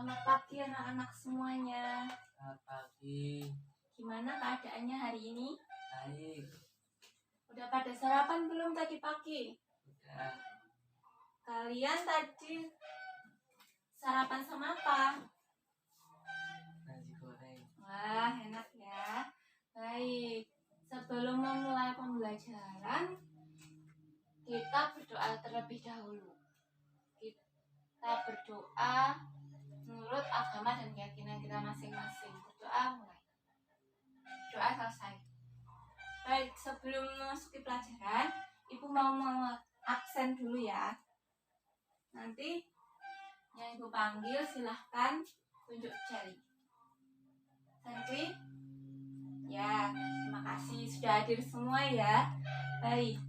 Selamat pagi anak-anak semuanya. Selamat pagi. Gimana keadaannya hari ini? Baik. Udah pada sarapan belum tadi pagi? Udah. Kalian tadi sarapan sama apa? Nasi goreng. Wah, enak ya. Baik, sebelum memulai pembelajaran, kita berdoa terlebih dahulu. Kita berdoa menurut agama dan keyakinan kita masing-masing. Berdoa mulai. Doa selesai. Baik, sebelum memasuki pelajaran, Ibu mau absen dulu ya. Nanti yang Ibu panggil silahkan tunjuk jari. Santri? Ya, terima kasih sudah hadir semua ya. Baik.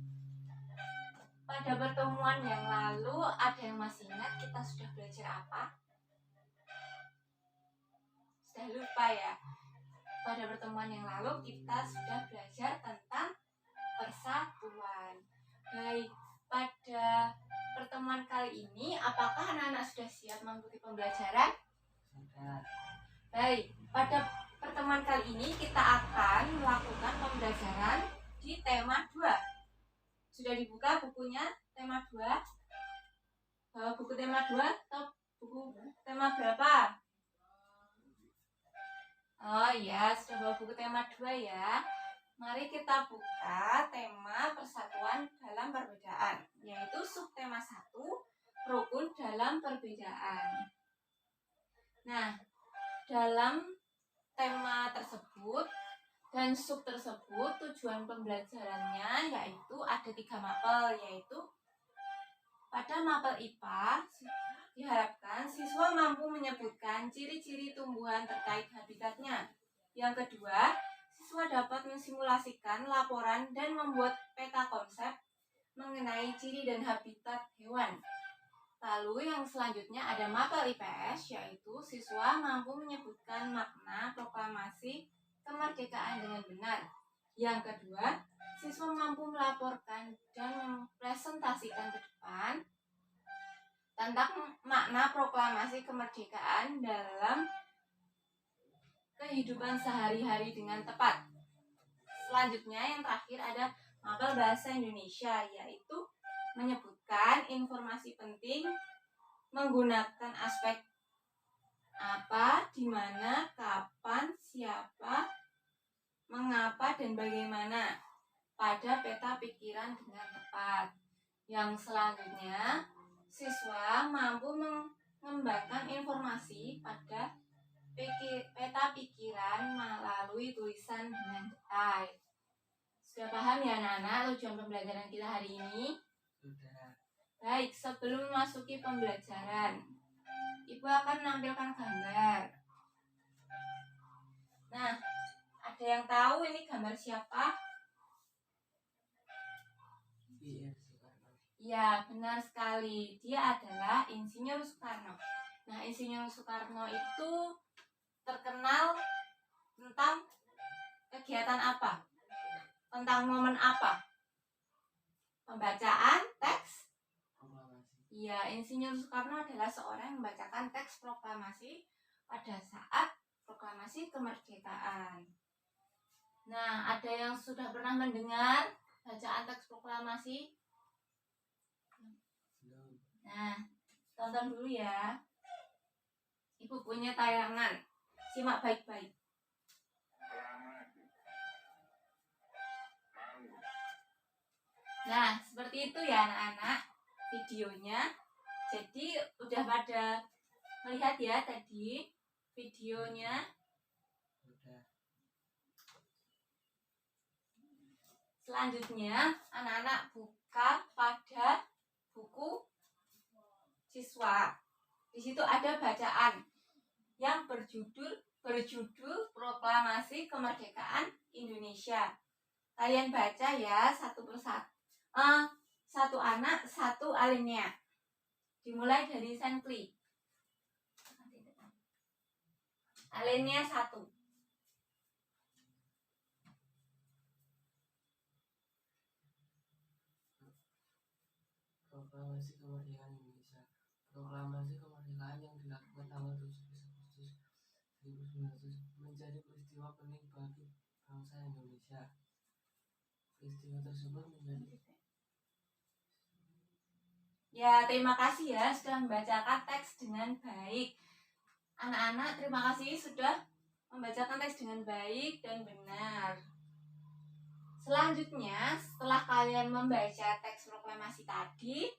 Pada pertemuan yang lalu, ada yang masih ingat kita sudah belajar apa? Sudah lupa ya? Pada pertemuan yang lalu kita sudah belajar tentang persatuan. Baik, pada pertemuan kali ini apakah anak-anak sudah siap mengikuti pembelajaran? Sudah. Baik, pada pertemuan kali ini kita akan melakukan pembelajaran di tema 2. Sudah dibuka bukunya tema 2? Bawa buku tema 2 atau buku tema berapa? Oh iya, sudah bawa buku tema 2 ya. Mari kita buka tema persatuan dalam perbedaan, yaitu subtema 1, rukun dalam perbedaan. Nah, dalam tema tersebut dan sub tersebut tujuan pembelajarannya yaitu ada 3 mapel, yaitu pada mapel IPA diharapkan siswa mampu menyebutkan ciri-ciri tumbuhan terkait habitatnya. Yang kedua, siswa dapat mensimulasikan laporan dan membuat peta konsep mengenai ciri dan habitat hewan. Lalu yang selanjutnya ada mapel IPS, yaitu siswa mampu menyebutkan makna proklamasi kemerdekaan dengan benar. Yang kedua, siswa mampu melaporkan dan mempresentasikan ke depan tentang makna proklamasi kemerdekaan dalam kehidupan sehari-hari dengan tepat. Selanjutnya yang terakhir ada mapel bahasa Indonesia, yaitu menyebutkan informasi penting menggunakan aspek apa, di mana, kapan, siapa, mengapa, dan bagaimana pada peta pikiran dengan tepat. Yang selanjutnya, siswa mampu mengembangkan informasi pada peta pikiran melalui tulisan dengan detail. Sudah paham ya anak-anak tujuan pembelajaran kita hari ini? Sudah. Baik, sebelum memasuki pembelajaran, Ibu akan menampilkan gambar. Nah, ada yang tahu ini gambar siapa? Iya, Soekarno. Ya, benar sekali. Dia adalah Insinyur Soekarno. Nah, Insinyur Soekarno itu terkenal tentang kegiatan apa? Tentang momen apa? Pembacaan teks? Proklamasi. Ya, Insinyur Soekarno adalah seorang yang membacakan teks proklamasi pada saat proklamasi kemerdekaan. Nah, ada yang sudah pernah mendengar bacaan teks proklamasi? Belum. Nah, tonton dulu ya. Ibu punya tayangan. Simak baik-baik. Nah, seperti itu ya anak-anak videonya. Jadi udah pada melihat ya tadi videonya. Sudah. Selanjutnya anak-anak buka pada buku siswa. Di situ ada bacaan yang berjudul Proklamasi Kemerdekaan Indonesia. Kalian baca ya satu persatu. Satu anak, satu alinea. Dimulai dari Santri. Alinea 1. Proklamasi kemerdekaan Indonesia. Proklamasi kemerdekaan yang dilakukan tanggal 17 1900 menjadi peristiwa penting bagi bangsa Indonesia. Peristiwa tersebut menjadi Ya, terima kasih ya sudah membacakan teks dengan baik. Anak-anak, terima kasih sudah membacakan teks dengan baik dan benar. Selanjutnya, setelah kalian membaca teks proklamasi tadi,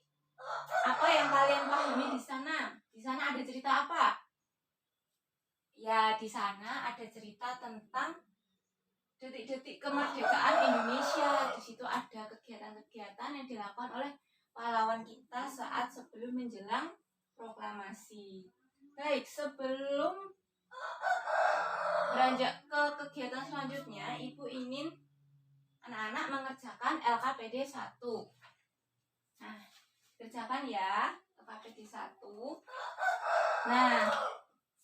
apa yang kalian pahami di sana? Di sana ada cerita apa? Ya, di sana ada cerita tentang detik-detik kemerdekaan Indonesia. Di situ ada kegiatan-kegiatan yang dilakukan oleh pahlawan kita saat sebelum menjelang proklamasi. Baik, sebelum beranjak ke kegiatan selanjutnya, Ibu ingin anak-anak mengerjakan LKPD 1. Nah, kerjakan ya LKPD 1. Nah,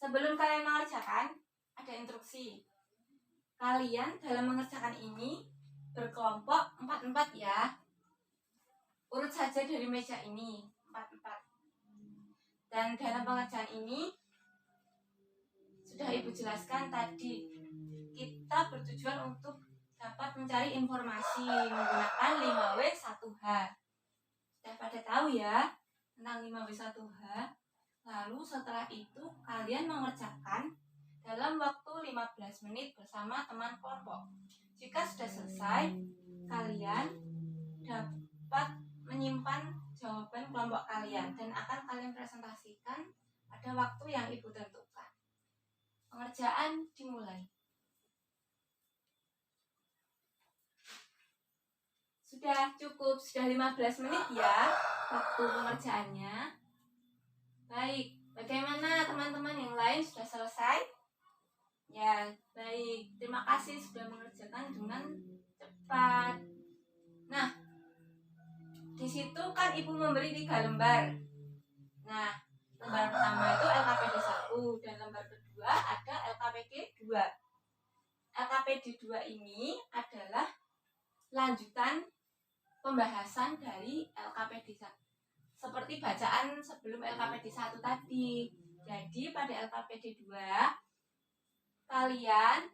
sebelum kalian mengerjakan, ada instruksi. Kalian dalam mengerjakan ini berkelompok 4-4 ya. Urut saja dari meja ini 4-4. Dan dalam pengerjaan ini sudah Ibu jelaskan tadi, kita bertujuan untuk dapat mencari informasi menggunakan 5W1H. Sudah pada tahu ya tentang 5W1H. Lalu setelah itu kalian mengerjakan dalam waktu 15 menit bersama teman kelompok. Jika sudah selesai, kalian dapat menyimpan jawaban kelompok kalian dan akan kalian presentasikan pada waktu yang Ibu tentukan. Pengerjaan dimulai. Sudah cukup, sudah 15 menit ya waktu pengerjaannya. Baik, bagaimana teman-teman yang lain sudah selesai? Ya, baik. Terima kasih sudah mengerjakan dengan cepat. Nah, di situ kan Ibu memberi 3 lembar. Nah, lembar pertama itu LKPD 1 dan lembar kedua ada LKPD 2. LKPD 2 ini adalah lanjutan pembahasan dari LKPD 1. Seperti bacaan sebelum LKPD 1 tadi. Jadi pada LKPD 2 kalian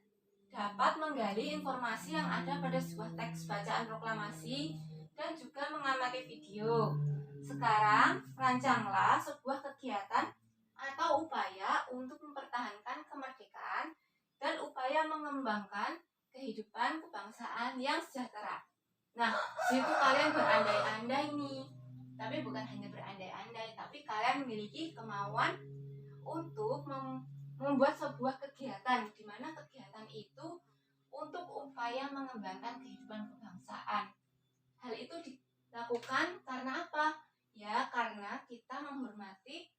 dapat menggali informasi yang ada pada sebuah teks bacaan proklamasi dan juga mengamati video. Sekarang, rancanglah sebuah kegiatan atau upaya untuk mempertahankan kemerdekaan dan upaya mengembangkan kehidupan kebangsaan yang sejahtera. Nah, situ kalian berandai-andai nih. Tapi bukan hanya berandai-andai, tapi kalian memiliki kemauan untuk membuat sebuah kegiatan, di mana kegiatan itu untuk upaya mengembangkan kehidupan kebangsaan. Hal itu dilakukan karena apa? Ya, karena kita menghormati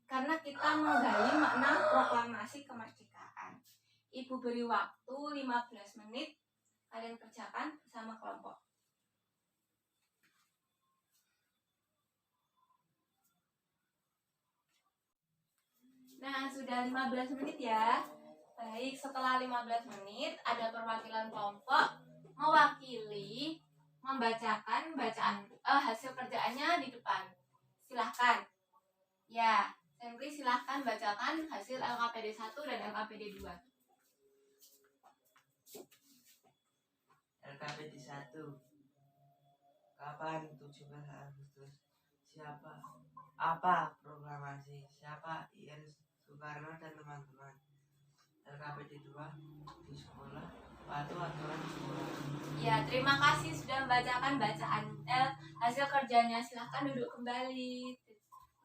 karena kita menggali makna proklamasi kemerdekaan. Ibu beri waktu 15 menit, kalian kerjakan bersama kelompok. Nah, sudah 15 menit ya. Baik, setelah 15 menit ada perwakilan kelompok mewakili membacakan hasil kerjaannya di depan. Silahkan. Ya, Sentri silahkan bacakan hasil LKPD 1 dan LKPD 2. LKPD 1. Kapan 17 Agustus? Siapa? Apa proklamasi? Siapa IR Soekarno dan teman-teman? LKPD 2 di sekolah. Patuh aturan sekolah. Ya, terima kasih sudah membacakan bacaan hasil kerjanya. Silahkan duduk kembali.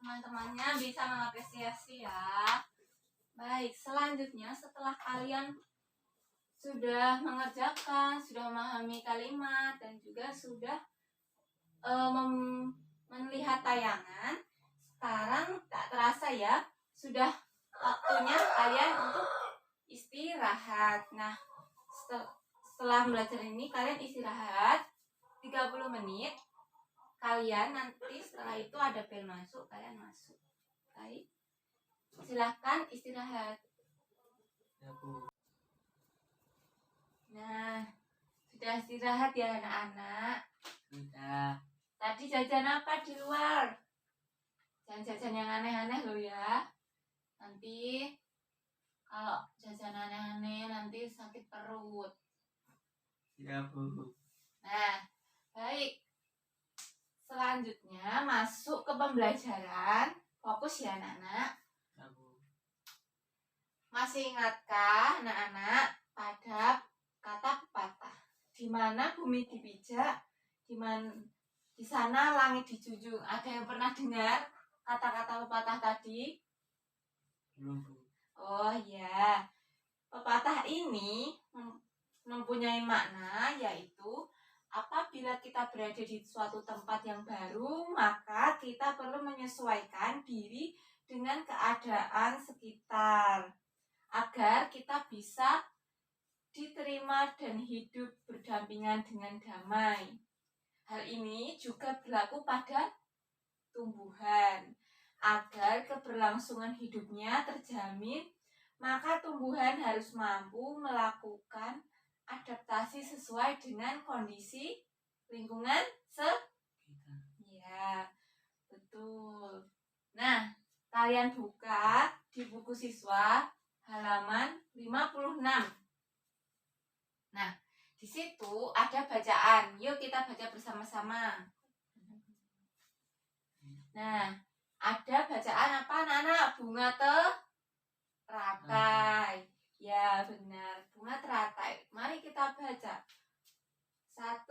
Teman-temannya bisa mengapresiasi ya. Baik, selanjutnya setelah kalian sudah mengerjakan, sudah memahami kalimat dan juga sudah melihat tayangan, sekarang tak terasa ya, sudah waktunya kalian untuk istirahat. Nah, setelah belajar ini kalian istirahat 30 menit. Kalian nanti setelah itu ada bel masuk, kalian masuk. Baik, silahkan istirahat. Ya, Bu. Nah, sudah istirahat ya anak-anak. Sudah. Tadi jajan apa di luar? Jangan jajan yang aneh-aneh loh ya. Nanti kalau jajan aneh-aneh nanti sakit perut. Ya Bu. Nah, baik. Selanjutnya masuk ke pembelajaran. Fokus ya anak-anak. Ya Bu. Masih ingatkah anak-anak pada kata pepatah? Di mana bumi dipijak, di sana langit dijunjung. Ada yang pernah dengar kata-kata pepatah tadi? Belum Bu. Oh ya, pepatah ini mempunyai makna yaitu apabila kita berada di suatu tempat yang baru, maka kita perlu menyesuaikan diri dengan keadaan sekitar agar kita bisa diterima dan hidup berdampingan dengan damai. Hal ini juga berlaku pada tumbuhan. Agar keberlangsungan hidupnya terjamin, maka tumbuhan harus mampu melakukan adaptasi sesuai dengan kondisi lingkungan Kita. ya, betul. Nah, kalian buka di buku siswa halaman 56. Nah, di situ ada bacaan. Yuk kita baca bersama-sama. Nah, ada bacaan apa anak-anak? Bunga teratai. Ya, benar. Bunga teratai. Mari kita baca. 1,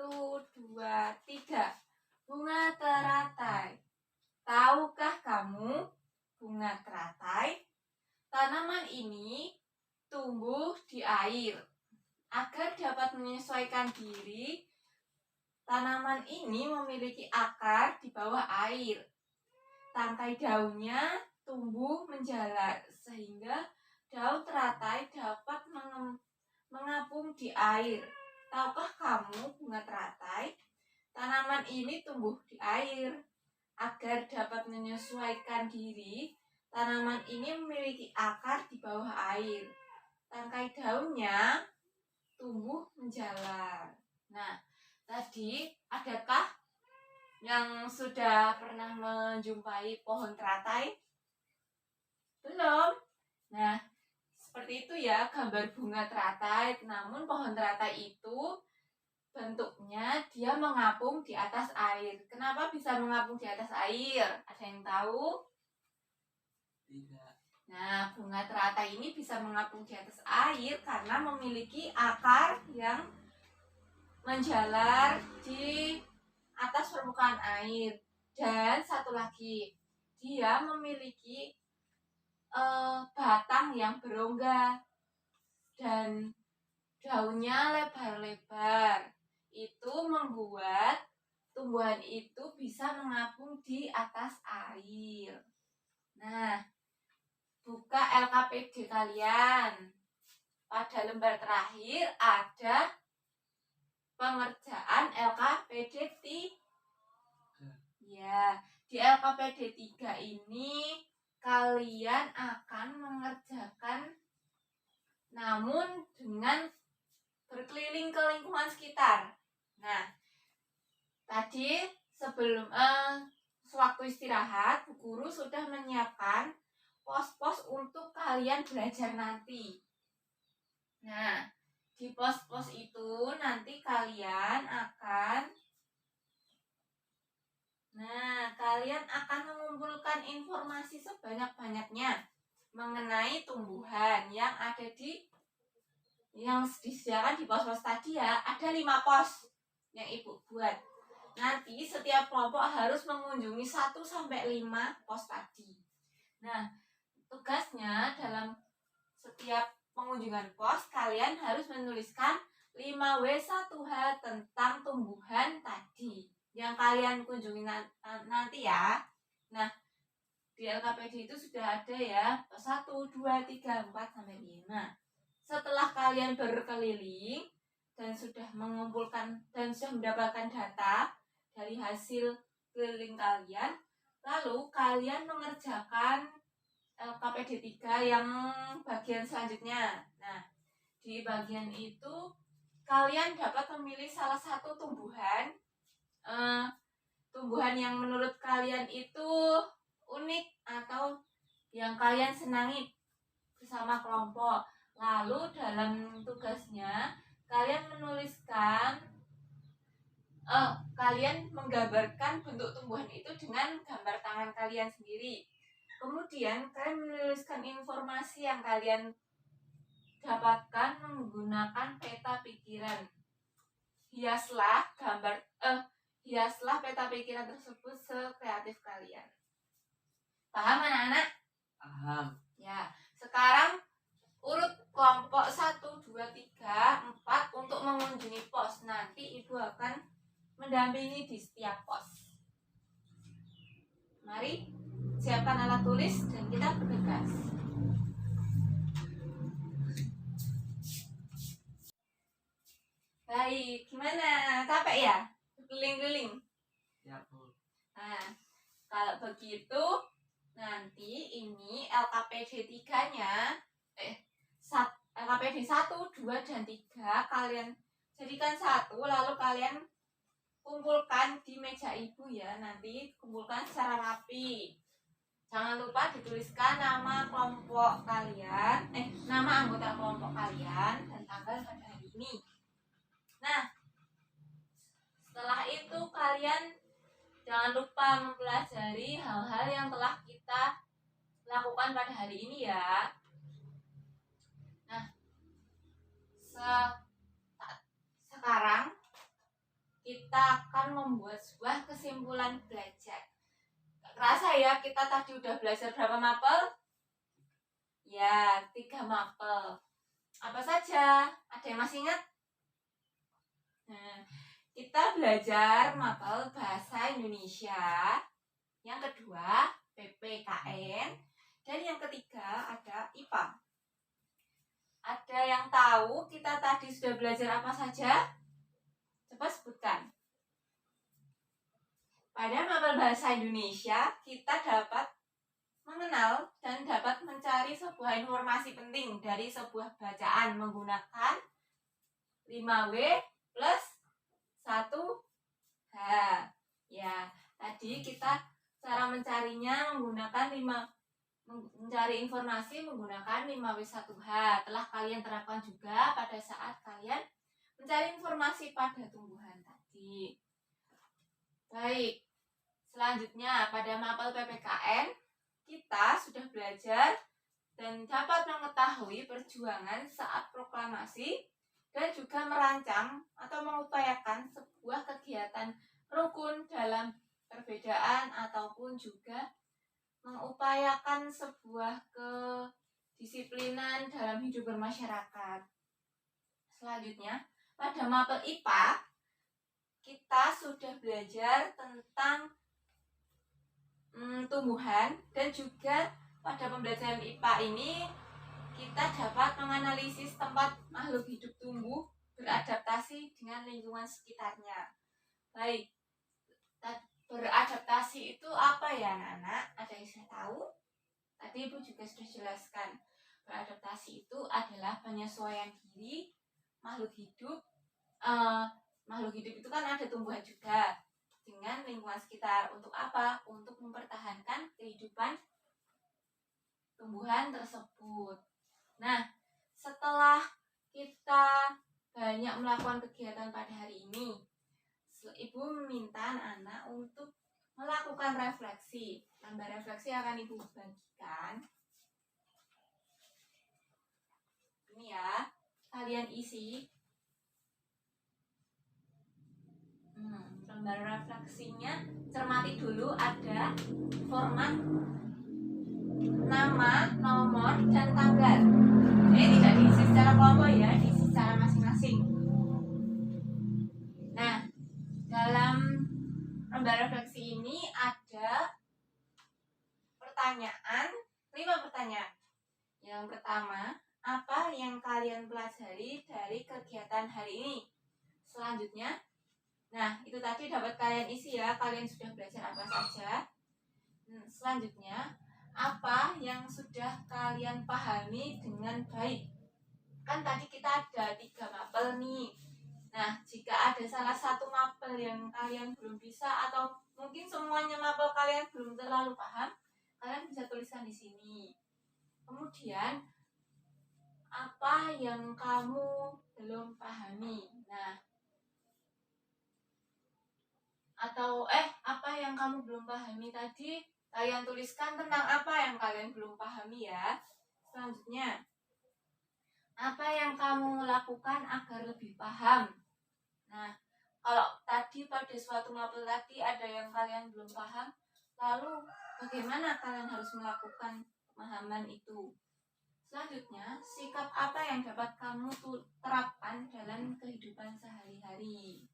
2, 3. Bunga teratai. Tahukah kamu bunga teratai? Tanaman ini tumbuh di air. Agar dapat menyesuaikan diri, tanaman ini memiliki akar di bawah air. Tangkai daunnya tumbuh menjalar sehingga daun teratai dapat mengapung di air. Tahukah kamu bunga teratai? Tanaman ini tumbuh di air. Agar dapat menyesuaikan diri, tanaman ini memiliki akar di bawah air. Tangkai daunnya tumbuh menjalar. Nah, tadi adakah yang sudah pernah menjumpai pohon teratai? Belum? Nah, seperti itu ya gambar bunga teratai. Namun pohon teratai itu bentuknya dia mengapung di atas air. Kenapa bisa mengapung di atas air? Ada yang tahu? Tidak. Nah, bunga teratai ini bisa mengapung di atas air karena memiliki akar yang menjalar di atas permukaan air. Dan satu lagi, dia memiliki batang yang berongga dan daunnya lebar-lebar. Itu membuat tumbuhan itu bisa mengapung di atas air. Nah, buka LKPD kalian. Pada lembar terakhir ada pengerjaan LKPD 3. Ya, di LKPD 3 ini kalian akan mengerjakan namun dengan berkeliling ke lingkungan sekitar. Nah, tadi sebelum sewaktu istirahat, Bu Guru sudah menyiapkan pos-pos untuk kalian belajar nanti. Nah, di pos-pos itu nanti kalian akan mengumpulkan informasi sebanyak-banyaknya mengenai tumbuhan yang disediakan di pos-pos tadi ya. Ada 5 pos yang Ibu buat. Nanti setiap kelompok harus mengunjungi 1 sampai 5 pos tadi. Nah, tugasnya dalam setiap pengunjungan pos kalian harus menuliskan 5W1H tentang tumbuhan tadi yang kalian kunjungi nanti ya. Nah, di LKPD itu sudah ada ya 1, 2, 3, 4 sampai 5. Setelah kalian berkeliling dan sudah mengumpulkan dan sudah mendapatkan data dari hasil keliling kalian, lalu kalian mengerjakan LKPD 3 yang bagian selanjutnya. Nah, di bagian itu kalian dapat memilih salah satu tumbuhan yang menurut kalian itu unik atau yang kalian senangi bersama kelompok. Lalu dalam tugasnya kalian menuliskan kalian menggambarkan bentuk tumbuhan itu dengan gambar tangan kalian sendiri. Kemudian kalian menuliskan informasi yang kalian dapatkan menggunakan peta pikiran. Hiaslah peta pikiran tersebut sekreatif kalian. Paham anak-anak? Paham. Ya, sekarang urut kelompok 1, 2, 3, 4 untuk mengunjungi pos. Nanti ibu akan mendampingi di setiap pos. Mari siapkan alat tulis dan kita bergegas. Baik, gimana? Capek ya? Keliling-keliling. Ya, Bu. Nah, kalau begitu nanti ini LKPD 3-nya LKPD 1, 2, dan 3 kalian jadikan satu, lalu kalian kumpulkan di meja ibu ya. Nanti kumpulkan secara rapi. Jangan lupa dituliskan nama kelompok kalian, nama anggota kelompok kalian dan tanggal pada hari ini. Nah, setelah itu kalian jangan lupa mempelajari hal-hal yang telah kita lakukan pada hari ini ya. Nah, sekarang kita akan membuat sebuah kesimpulan belajar. Gak kerasa ya, kita tadi udah belajar berapa mapel? Ya, 3 mapel. Apa saja? Ada yang masih ingat? Nah, kita belajar mapel bahasa Indonesia. Yang kedua, PPKN. Dan yang ketiga ada IPA. Ada yang tahu kita tadi sudah belajar apa saja? Coba sebutkan. Pada mapel bahasa Indonesia, kita dapat mengenal dan dapat mencari sebuah informasi penting dari sebuah bacaan menggunakan 5W plus 1H. Ya, tadi kita cara mencarinya mencari informasi menggunakan 5W1H. Telah kalian terapkan juga pada saat kalian mencari informasi pada tumbuhan tadi. Baik, selanjutnya pada mapel PPKN kita sudah belajar dan dapat mengetahui perjuangan saat proklamasi dan juga merancang atau mengupayakan sebuah kegiatan rukun dalam perbedaan ataupun juga mengupayakan sebuah kedisiplinan dalam hidup bermasyarakat. Selanjutnya, pada mapel IPA kita sudah belajar tentang tumbuhan dan juga pada pembelajaran IPA ini kita dapat menganalisis tempat makhluk hidup tumbuh beradaptasi dengan lingkungan sekitarnya. Baik, beradaptasi itu apa ya anak-anak? Ada yang saya tahu? Tadi Ibu juga sudah jelaskan. Beradaptasi itu adalah penyesuaian diri makhluk hidup. Makhluk hidup itu kan ada tumbuhan juga dengan lingkungan sekitar. Untuk apa? Untuk mempertahankan kehidupan tumbuhan tersebut. Nah, setelah kita banyak melakukan kegiatan pada hari ini, Ibu meminta anak-anak untuk melakukan refleksi. Gambar refleksi akan Ibu bagikan. Ini ya, kalian isi. Gambar refleksinya cermati dulu, ada format nama, nomor, dan tanggal. Ini tidak diisi secara kelompok ya, diisi secara masing-masing. Nah, dalam gambar refleksi ini ada pertanyaan, 5 pertanyaan. Yang pertama, apa yang kalian pelajari dari kegiatan hari ini? Selanjutnya, nah itu tadi dapat kalian isi ya, kalian sudah belajar apa saja. Selanjutnya, apa yang sudah kalian pahami dengan baik? Kan tadi kita ada 3 mapel nih. Nah, jika ada salah satu mapel yang kalian belum bisa atau mungkin semuanya mapel kalian belum terlalu paham, kalian bisa tuliskan di sini. Kemudian apa yang kamu belum pahami. Nah, atau apa yang kamu belum pahami tadi, kalian tuliskan tentang apa yang kalian belum pahami ya. Selanjutnya, apa yang kamu lakukan agar lebih paham. Nah, kalau tadi pada suatu mapel tadi ada yang kalian belum paham, lalu bagaimana kalian harus melakukan pemahaman itu. Selanjutnya, sikap apa yang dapat kamu terapkan dalam kehidupan sehari-hari.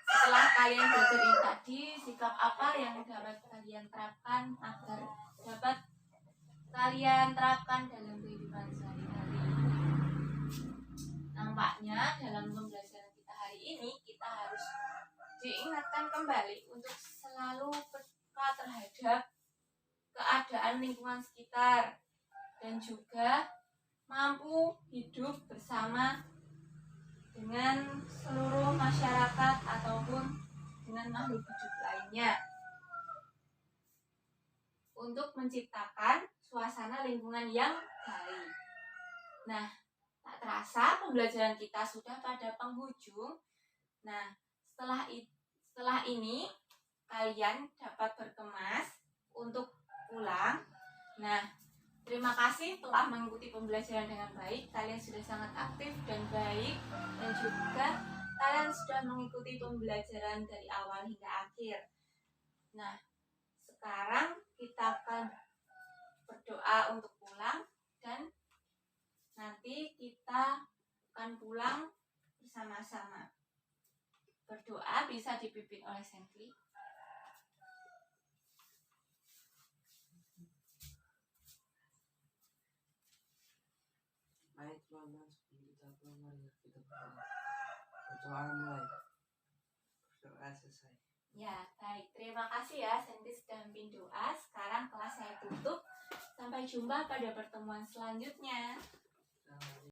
Setelah kalian belajar ini tadi, sikap apa yang dapat kalian terapkan agar dapat kalian terapkan dalam kehidupan sehari-hari. Nampaknya dalam pembelajaran kita hari ini, kita harus diingatkan kembali untuk selalu peka terhadap keadaan lingkungan sekitar dan juga mampu hidup bersama dengan seluruh masyarakat ataupun dengan makhluk hidup lainnya untuk menciptakan suasana lingkungan yang baik. Nah, tak terasa pembelajaran kita sudah pada penghujung. Nah, setelah ini kalian dapat berkemas untuk pulang. Nah, terima kasih telah mengikuti pembelajaran dengan baik. Kalian sudah sangat aktif dan baik, dan juga kalian sudah mengikuti pembelajaran dari awal hingga akhir. Nah, sekarang kita akan berdoa untuk pulang, dan nanti kita akan pulang bersama-sama. Berdoa bisa dipimpin oleh Sengkli. Baik teman-teman, sebelum kita pulang mari kita berdoa. Berdoa mulai. Berdoa selesai. Ya, baik. Terima kasih ya, Sengkli sudah memimpin doa. Sekarang kelas saya tutup. Sampai jumpa pada pertemuan selanjutnya.